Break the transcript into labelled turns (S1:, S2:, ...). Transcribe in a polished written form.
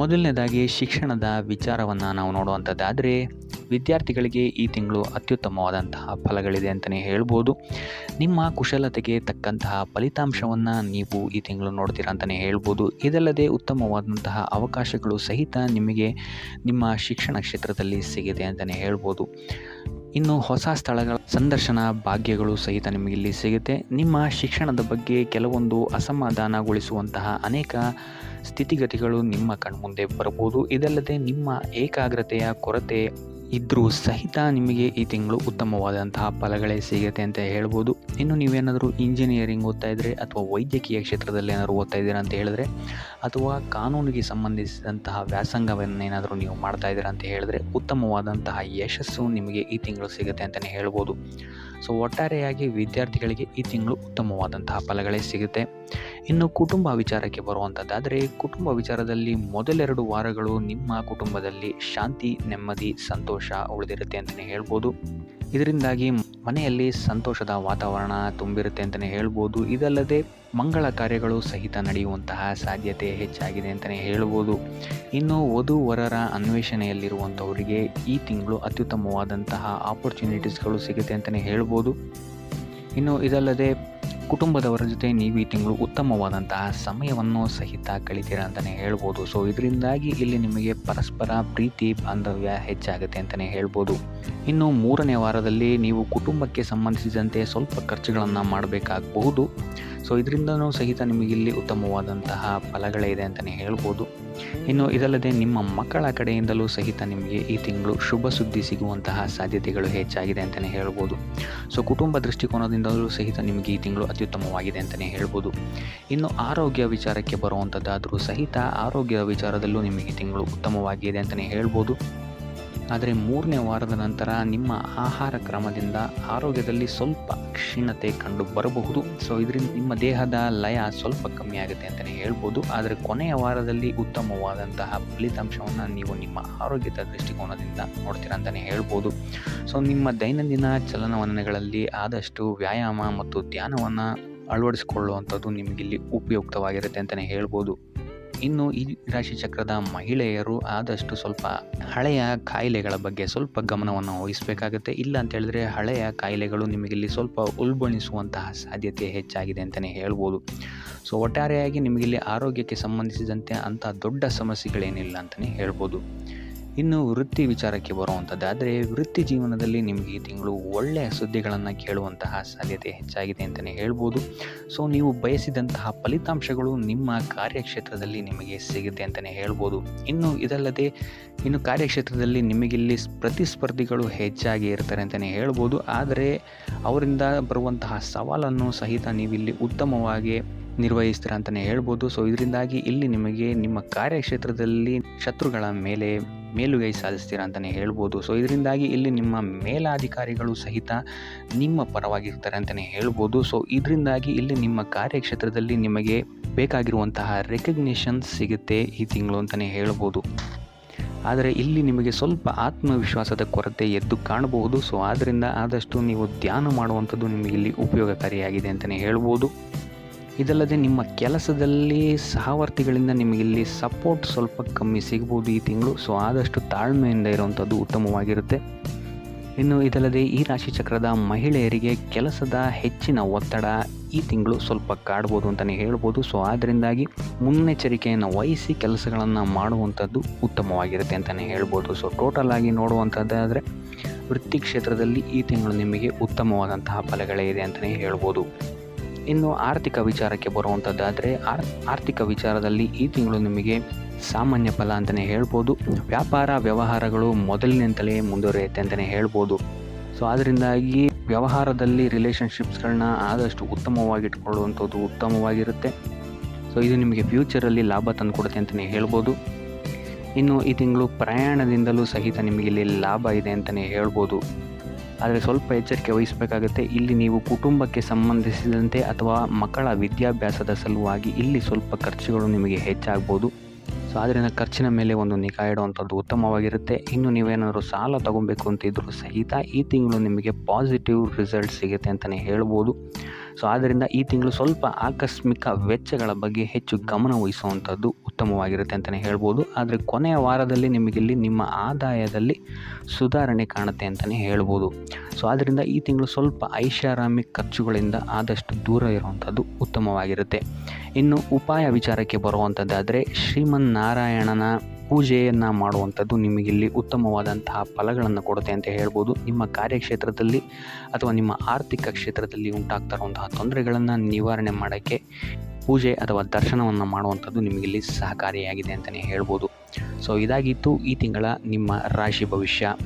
S1: ಮೊದಲನೇದಾಗಿ ಶಿಕ್ಷಣದ ವಿಚಾರವನ್ನು ನಾವು ನೋಡುವಂಥದ್ದಾದರೆ ವಿದ್ಯಾರ್ಥಿಗಳಿಗೆ ಈ ತಿಂಗಳು ಅತ್ಯುತ್ತಮವಾದಂತಹ ಫಲಗಳಿದೆ ಅಂತಲೇ ಹೇಳ್ಬೋದು. ನಿಮ್ಮ ಕುಶಲತೆಗೆ ತಕ್ಕಂತಹ ಫಲಿತಾಂಶವನ್ನು ನೀವು ಈ ತಿಂಗಳು ನೋಡ್ತೀರಾ ಅಂತಲೇ ಹೇಳ್ಬೋದು. ಇದಲ್ಲದೆ ಉತ್ತಮವಾದಂತಹ ಅವಕಾಶಗಳು ಸಹಿತ ನಿಮಗೆ ನಿಮ್ಮ ಶಿಕ್ಷಣ ಕ್ಷೇತ್ರದಲ್ಲಿ ಸಿಗಿದೆ ಅಂತಲೇ ಹೇಳ್ಬೋದು. ಇನ್ನು ಹೊಸ ಸ್ಥಳಗಳ ಸಂದರ್ಶನ ಭಾಗ್ಯಗಳು ಸಹಿತ ನಿಮಗಿಲ್ಲಿ ಸಿಗುತ್ತೆ. ನಿಮ್ಮ ಶಿಕ್ಷಣದ ಬಗ್ಗೆ ಕೆಲವೊಂದು ಅಸಮಾಧಾನಗೊಳಿಸುವಂತಹ ಅನೇಕ ಸ್ಥಿತಿಗತಿಗಳು ನಿಮ್ಮ ಕಣ್ಮುಂದೆ ಬರಬಹುದು. ಇದಲ್ಲದೆ ನಿಮ್ಮ ಏಕಾಗ್ರತೆಯ ಕೊರತೆ ಇದ್ದರೂ ಸಹಿತ ನಿಮಗೆ ಈ ತಿಂಗಳು ಉತ್ತಮವಾದಂತಹ ಫಲಗಳೇ ಸಿಗುತ್ತೆ ಅಂತ ಹೇಳ್ಬೋದು. ಇನ್ನು ನೀವೇನಾದರೂ ಇಂಜಿನಿಯರಿಂಗ್ ಓದ್ತಾ ಇದ್ದರೆ ಅಥವಾ ವೈದ್ಯಕೀಯ ಕ್ಷೇತ್ರದಲ್ಲಿ ಏನಾದರೂ ಓದ್ತಾ ಇದ್ದೀರಾ ಅಂತ ಹೇಳಿದ್ರೆ, ಅಥವಾ ಕಾನೂನಿಗೆ ಸಂಬಂಧಿಸಿದಂತಹ ವ್ಯಾಸಂಗವನ್ನೇನಾದರೂ ನೀವು ಮಾಡ್ತಾ ಇದ್ದೀರಾ ಅಂತ ಹೇಳಿದ್ರೆ ಉತ್ತಮವಾದಂತಹ ಯಶಸ್ಸು ನಿಮಗೆ ಈ ತಿಂಗಳು ಸಿಗುತ್ತೆ ಅಂತಲೇ ಹೇಳ್ಬೋದು. ಸೊ ಒಟ್ಟಾರೆಯಾಗಿ ವಿದ್ಯಾರ್ಥಿಗಳಿಗೆ ಈ ತಿಂಗಳು ಉತ್ತಮವಾದಂತಹ ಫಲಗಳೇ ಸಿಗುತ್ತೆ. ಇನ್ನು ಕುಟುಂಬ ವಿಚಾರಕ್ಕೆ ಬರುವಂಥದ್ದಾದರೆ, ಕುಟುಂಬ ವಿಚಾರದಲ್ಲಿ ಮೊದಲೆರಡು ವಾರಗಳು ನಿಮ್ಮ ಕುಟುಂಬದಲ್ಲಿ ಶಾಂತಿ, ನೆಮ್ಮದಿ, ಸಂತೋಷ ಉಳಿದಿರುತ್ತೆ ಅಂತಲೇ ಹೇಳ್ಬೋದು. ಇದರಿಂದಾಗಿ ಮನೆಯಲ್ಲಿ ಸಂತೋಷದ ವಾತಾವರಣ ತುಂಬಿರುತ್ತೆ ಅಂತಲೇ ಹೇಳ್ಬೋದು. ಇದಲ್ಲದೆ ಮಂಗಳ ಕಾರ್ಯಗಳು ಸಹಿತ ನಡೆಯುವಂತಹ ಸಾಧ್ಯತೆ ಹೆಚ್ಚಾಗಿದೆ ಅಂತಲೇ ಹೇಳ್ಬೋದು. ಇನ್ನು ವಧು-ವರರ ಅನ್ವೇಷಣೆಯಲ್ಲಿರುವಂಥವರಿಗೆ ಈ ತಿಂಗಳು ಅತ್ಯುತ್ತಮವಾದಂತಹ ಆಪರ್ಚುನಿಟೀಸ್ಗಳು ಸಿಗುತ್ತೆ ಅಂತಲೇ ಹೇಳ್ಬೋದು. ಇನ್ನು ಇದಲ್ಲದೆ ಕುಟುಂಬದವರ ಜೊತೆ ನೀವು ಈ ತಿಂಗಳು ಉತ್ತಮವಾದಂತಹ ಸಮಯವನ್ನು ಸಹಿತ ಕಳಿತೀರಾ ಅಂತಲೇ ಹೇಳ್ಬೋದು. ಸೊ ಇದರಿಂದಾಗಿ ಇಲ್ಲಿ ನಿಮಗೆ ಪರಸ್ಪರ ಪ್ರೀತಿ ಬಾಂಧವ್ಯ ಹೆಚ್ಚಾಗುತ್ತೆ ಅಂತಲೇ ಹೇಳ್ಬೋದು. ಇನ್ನು ಮೂರನೇ ವಾರದಲ್ಲಿ ನೀವು ಕುಟುಂಬಕ್ಕೆ ಸಂಬಂಧಿಸಿದಂತೆ ಸ್ವಲ್ಪ ಖರ್ಚುಗಳನ್ನು ಮಾಡಬೇಕಾಗಬಹುದು. ಸೊ ಇದರಿಂದನೂ ಸಹಿತ ನಿಮಗಿಲ್ಲಿ ಉತ್ತಮವಾದಂತಹ ಫಲಗಳೇ ಇದೆ ಅಂತಲೇ ಹೇಳ್ಬೋದು. ಇನ್ನು ಇದಲ್ಲದೆ ನಿಮ್ಮ ಮಕ್ಕಳ ಕಡೆಯಿಂದಲೂ ಸಹಿತ ನಿಮಗೆ ಈ ತಿಂಗಳು ಶುಭ ಸುದ್ದಿ ಸಿಗುವಂತಹ ಸಾಧ್ಯತೆಗಳು ಹೆಚ್ಚಾಗಿದೆ ಅಂತಲೇ ಹೇಳ್ಬೋದು. ಸೊ ಕುಟುಂಬ ದೃಷ್ಟಿಕೋನದಿಂದಲೂ ಸಹಿತ ನಿಮಗೆ ಈ ತಿಂಗಳು ಅತ್ಯುತ್ತಮವಾಗಿದೆ ಅಂತಲೇ ಹೇಳ್ಬೋದು. ಇನ್ನು ಆರೋಗ್ಯ ವಿಚಾರಕ್ಕೆ ಬರುವಂಥದ್ದಾದರೂ ಸಹಿತ ಆರೋಗ್ಯದ ವಿಚಾರದಲ್ಲೂ ನಿಮಗೆ ಈ ತಿಂಗಳು ಉತ್ತಮವಾಗಿದೆ ಅಂತಲೇ ಹೇಳ್ಬೋದು. ಆದರೆ ಮೂರನೇ ವಾರದ ನಂತರ ನಿಮ್ಮ ಆಹಾರ ಕ್ರಮದಿಂದ ಆರೋಗ್ಯದಲ್ಲಿ ಸ್ವಲ್ಪ ಕ್ಷೀಣತೆ ಕಂಡು ಬರಬಹುದು. ಸೊ ಇದರಿಂದ ನಿಮ್ಮ ದೇಹದ ಲಯ ಸ್ವಲ್ಪ ಕಮ್ಮಿ ಆಗುತ್ತೆ ಅಂತಲೇ ಹೇಳ್ಬೋದು. ಆದರೆ ಕೊನೆಯ ವಾರದಲ್ಲಿ ಉತ್ತಮವಾದಂತಹ ಫಲಿತಾಂಶವನ್ನು ನೀವು ನಿಮ್ಮ ಆರೋಗ್ಯದ ದೃಷ್ಟಿಕೋನದಿಂದ ನೋಡ್ತೀರಾ ಅಂತಲೇ ಹೇಳ್ಬೋದು. ಸೊ ನಿಮ್ಮ ದೈನಂದಿನ ಚಲನವಲನಗಳಲ್ಲಿ ಆದಷ್ಟು ವ್ಯಾಯಾಮ ಮತ್ತು ಧ್ಯಾನವನ್ನು ಅಳವಡಿಸಿಕೊಳ್ಳುವಂಥದ್ದು ನಿಮಗಿಲ್ಲಿ ಉಪಯುಕ್ತವಾಗಿರುತ್ತೆ ಅಂತಲೇ ಹೇಳ್ಬೋದು. ಇನ್ನು ಈ ರಾಶಿ ಚಕ್ರದ ಮಹಿಳೆಯರು ಆದಷ್ಟು ಸ್ವಲ್ಪ ಹಳೆಯ ಕಾಯಿಲೆಗಳ ಬಗ್ಗೆ ಸ್ವಲ್ಪ ಗಮನವನ್ನು ವಹಿಸಬೇಕಾಗುತ್ತೆ. ಇಲ್ಲ ಅಂತ ಹೇಳಿದ್ರೆ ಹಳೆಯ ಕಾಯಿಲೆಗಳು ನಿಮಗಿಲ್ಲಿ ಸ್ವಲ್ಪ ಉಲ್ಬಣಿಸುವಂತಹ ಸಾಧ್ಯತೆ ಹೆಚ್ಚಾಗಿದೆ ಅಂತಲೇ ಹೇಳ್ಬೋದು. ಸೊ ಒಟ್ಟಾರೆಯಾಗಿ ನಿಮಗಿಲ್ಲಿ ಆರೋಗ್ಯಕ್ಕೆ ಸಂಬಂಧಿಸಿದಂತೆ ಅಂಥ ದೊಡ್ಡ ಸಮಸ್ಯೆಗಳೇನಿಲ್ಲ ಅಂತಲೇ ಹೇಳ್ಬೋದು. ಇನ್ನು ವೃತ್ತಿ ವಿಚಾರಕ್ಕೆ ಬರುವಂಥದ್ದಾದರೆ, ವೃತ್ತಿ ಜೀವನದಲ್ಲಿ ನಿಮಗೆ ಈ ತಿಂಗಳು ಒಳ್ಳೆಯ ಸುದ್ದಿಗಳನ್ನು ಕೇಳುವಂತಹ ಸಾಧ್ಯತೆ ಹೆಚ್ಚಾಗಿದೆ ಅಂತಲೇ ಹೇಳ್ಬೋದು. ಸೊ ನೀವು ಬಯಸಿದಂತಹ ಫಲಿತಾಂಶಗಳು ನಿಮ್ಮ ಕಾರ್ಯಕ್ಷೇತ್ರದಲ್ಲಿ ನಿಮಗೆ ಸಿಗುತ್ತೆ ಅಂತಲೇ ಹೇಳ್ಬೋದು. ಇನ್ನು ಇದಲ್ಲದೆ ಕಾರ್ಯಕ್ಷೇತ್ರದಲ್ಲಿ ನಿಮಗಿಲ್ಲಿ ಪ್ರತಿಸ್ಪರ್ಧಿಗಳು ಹೆಚ್ಚಾಗಿ ಇರ್ತಾರೆ ಅಂತಲೇ ಹೇಳ್ಬೋದು. ಆದರೆ ಅವರಿಂದ ಬರುವಂತಹ ಸವಾಲನ್ನು ಸಹಿತ ನೀವಿಲ್ಲಿ ಉತ್ತಮವಾಗಿ ನಿರ್ವಹಿಸ್ತೀರ ಅಂತಲೇ ಹೇಳ್ಬೋದು. ಸೊ ಇದರಿಂದಾಗಿ ಇಲ್ಲಿ ನಿಮಗೆ ನಿಮ್ಮ ಕಾರ್ಯಕ್ಷೇತ್ರದಲ್ಲಿ ಶತ್ರುಗಳ ಮೇಲೆ ಮೇಲುಗೈ ಸಾಧಿಸ್ತೀರಾ ಅಂತಲೇ ಹೇಳ್ಬೋದು. ಸೊ ಇದರಿಂದಾಗಿ ಇಲ್ಲಿ ನಿಮ್ಮ ಮೇಲಾಧಿಕಾರಿಗಳು ಸಹಿತ ನಿಮ್ಮ ಪರವಾಗಿರ್ತಾರೆ ಅಂತಲೇ ಹೇಳ್ಬೋದು. ಸೊ ಇದರಿಂದಾಗಿ ಇಲ್ಲಿ ನಿಮ್ಮ ಕಾರ್ಯಕ್ಷೇತ್ರದಲ್ಲಿ ನಿಮಗೆ ಬೇಕಾಗಿರುವಂತಹ ರೆಕಗ್ನಿಷನ್ ಸಿಗುತ್ತೆ ಈ ತಿಂಗಳು ಅಂತಲೇ ಹೇಳ್ಬೋದು. ಆದರೆ ಇಲ್ಲಿ ನಿಮಗೆ ಸ್ವಲ್ಪ ಆತ್ಮವಿಶ್ವಾಸದ ಕೊರತೆ ಎದ್ದು ಕಾಣಬಹುದು. ಸೊ ಆದ್ದರಿಂದ ಆದಷ್ಟು ನೀವು ಧ್ಯಾನ ಮಾಡುವಂಥದ್ದು ನಿಮಗಿಲ್ಲಿ ಉಪಯೋಗಕಾರಿಯಾಗಿದೆ ಅಂತಲೇ ಹೇಳ್ಬೋದು. ಇದಲ್ಲದೆ ನಿಮ್ಮ ಕೆಲಸದಲ್ಲಿ ಸಹವರ್ತಿಗಳಿಂದ ನಿಮಗಿಲ್ಲಿ ಸಪೋರ್ಟ್ ಸ್ವಲ್ಪ ಕಮ್ಮಿ ಸಿಗ್ಬೋದು ಈ ತಿಂಗಳು. ಸೊ ಆದಷ್ಟು ತಾಳ್ಮೆಯಿಂದ ಇರುವಂಥದ್ದು ಉತ್ತಮವಾಗಿರುತ್ತೆ. ಇನ್ನು ಇದಲ್ಲದೆ ಈ ರಾಶಿಚಕ್ರದ ಮಹಿಳೆಯರಿಗೆ ಕೆಲಸದ ಹೆಚ್ಚಿನ ಒತ್ತಡ ಈ ತಿಂಗಳು ಸ್ವಲ್ಪ ಕಾಡ್ಬೋದು ಅಂತಲೇ ಹೇಳ್ಬೋದು. ಸೊ ಆದ್ದರಿಂದಾಗಿ ಮುನ್ನೆಚ್ಚರಿಕೆಯನ್ನು ವಹಿಸಿ ಕೆಲಸಗಳನ್ನು ಮಾಡುವಂಥದ್ದು ಉತ್ತಮವಾಗಿರುತ್ತೆ ಅಂತಲೇ ಹೇಳ್ಬೋದು. ಸೊ ಟೋಟಲ್ ಆಗಿ ನೋಡುವಂಥದ್ದಾದರೆ ವೃತ್ತಿ ಕ್ಷೇತ್ರದಲ್ಲಿ ಈ ತಿಂಗಳು ನಿಮಗೆ ಉತ್ತಮವಾದಂತಹ ಫಲಗಳೇ ಇದೆ ಅಂತಲೇ ಹೇಳ್ಬೋದು. ಇನ್ನು ಆರ್ಥಿಕ ವಿಚಾರಕ್ಕೆ ಬರುವಂಥದ್ದಾದರೆ, ಆರ್ಥಿಕ ವಿಚಾರದಲ್ಲಿ ಈ ತಿಂಗಳು ನಿಮಗೆ ಸಾಮಾನ್ಯ ಫಲ ಅಂತಲೇ ಹೇಳ್ಬೋದು. ವ್ಯಾಪಾರ ವ್ಯವಹಾರಗಳು ಮೊದಲಿನಿಂದಲೇ ಮುಂದುವರಿಯುತ್ತೆ ಅಂತಲೇ ಹೇಳ್ಬೋದು. ಸೊ ಅದರಿಂದಾಗಿ ವ್ಯವಹಾರದಲ್ಲಿ ರಿಲೇಷನ್ಶಿಪ್ಸ್ಗಳನ್ನ ಆದಷ್ಟು ಉತ್ತಮವಾಗಿಟ್ಕೊಳ್ಳುವಂಥದ್ದು ಉತ್ತಮವಾಗಿರುತ್ತೆ. ಸೊ ಇದು ನಿಮಗೆ ಫ್ಯೂಚರಲ್ಲಿ ಲಾಭ ತಂದುಕೊಡುತ್ತೆ ಅಂತಲೇ ಹೇಳ್ಬೋದು. ಇನ್ನು ಈ ತಿಂಗಳು ಪ್ರಯಾಣದಿಂದಲೂ ಸಹಿತ ನಿಮಗೆ ಇಲ್ಲಿ ಲಾಭ ಇದೆ ಅಂತಲೇ ಹೇಳ್ಬೋದು. ಆದರೆ ಸ್ವಲ್ಪ ಎಚ್ಚರಿಕೆ ವಹಿಸಬೇಕಾಗುತ್ತೆ. ಇಲ್ಲಿ ನೀವು ಕುಟುಂಬಕ್ಕೆ ಸಂಬಂಧಿಸಿದಂತೆ ಅಥವಾ ಮಕ್ಕಳ ವಿದ್ಯಾಭ್ಯಾಸದ ಸಲುವಾಗಿ ಇಲ್ಲಿ ಸ್ವಲ್ಪ ಖರ್ಚುಗಳು ನಿಮಗೆ ಹೆಚ್ಚಾಗ್ಬೋದು. ಸೊ ಆದ್ದರಿಂದ ಖರ್ಚಿನ ಮೇಲೆ ಒಂದು ನಿಗಾ ಇಡುವಂಥದ್ದು ಉತ್ತಮವಾಗಿರುತ್ತೆ. ಇನ್ನು ನೀವೇನಾದರೂ ಸಾಲ ತಗೊಬೇಕು ಅಂತಿದ್ರೂ ಸಹಿತ ಈ ತಿಂಗಳು ನಿಮಗೆ ಪಾಸಿಟಿವ್ ರಿಸಲ್ಟ್ ಸಿಗುತ್ತೆ ಅಂತಲೇ ಹೇಳ್ಬೋದು. ಸೊ ಆದ್ದರಿಂದ ಈ ತಿಂಗಳು ಸ್ವಲ್ಪ ಆಕಸ್ಮಿಕ ವೆಚ್ಚಗಳ ಬಗ್ಗೆ ಹೆಚ್ಚು ಗಮನ ವಹಿಸುವಂಥದ್ದು ಉತ್ತಮವಾಗಿರುತ್ತೆ ಅಂತಲೇ ಹೇಳ್ಬೋದು. ಆದರೆ ಕೊನೆಯ ವಾರದಲ್ಲಿ ನಿಮಗಿಲ್ಲಿ ನಿಮ್ಮ ಆದಾಯದಲ್ಲಿ ಸುಧಾರಣೆ ಕಾಣುತ್ತೆ ಅಂತಲೇ ಹೇಳ್ಬೋದು. ಸೊ ಆದ್ದರಿಂದ ಈ ತಿಂಗಳು ಸ್ವಲ್ಪ ಐಷಾರಾಮಿ ಖರ್ಚುಗಳಿಂದ ಆದಷ್ಟು ದೂರ ಇರುವಂಥದ್ದು ಉತ್ತಮವಾಗಿರುತ್ತೆ. ಇನ್ನು ಉಪಾಯ ವಿಚಾರಕ್ಕೆ ಬರುವಂಥದ್ದಾದರೆ ಶ್ರೀಮನ್ನಾರಾಯಣನ ಪೂಜೆಯನ್ನು ಮಾಡುವಂಥದ್ದು ನಿಮಗಿಲ್ಲಿ ಉತ್ತಮವಾದಂತಹ ಫಲಗಳನ್ನು ಕೊಡುತ್ತೆ ಅಂತ ಹೇಳ್ಬೋದು. ನಿಮ್ಮ ಕಾರ್ಯಕ್ಷೇತ್ರದಲ್ಲಿ ಅಥವಾ ನಿಮ್ಮ ಆರ್ಥಿಕ ಕ್ಷೇತ್ರದಲ್ಲಿ ಉಂಟಾಗ್ತಾ ಇರುವಂತಹ ತೊಂದರೆಗಳನ್ನು ನಿವಾರಣೆ ಮಾಡೋಕ್ಕೆ ಪೂಜೆ ಅಥವಾ ದರ್ಶನವನ್ನು ಮಾಡುವಂಥದ್ದು ನಿಮಗಿಲ್ಲಿ ಸಹಕಾರಿಯಾಗಿದೆ ಅಂತಲೇ ಹೇಳ್ಬೋದು. ಸೊ ಇದಾಗಿತ್ತು ಈ ತಿಂಗಳ ನಿಮ್ಮ ರಾಶಿ ಭವಿಷ್ಯ.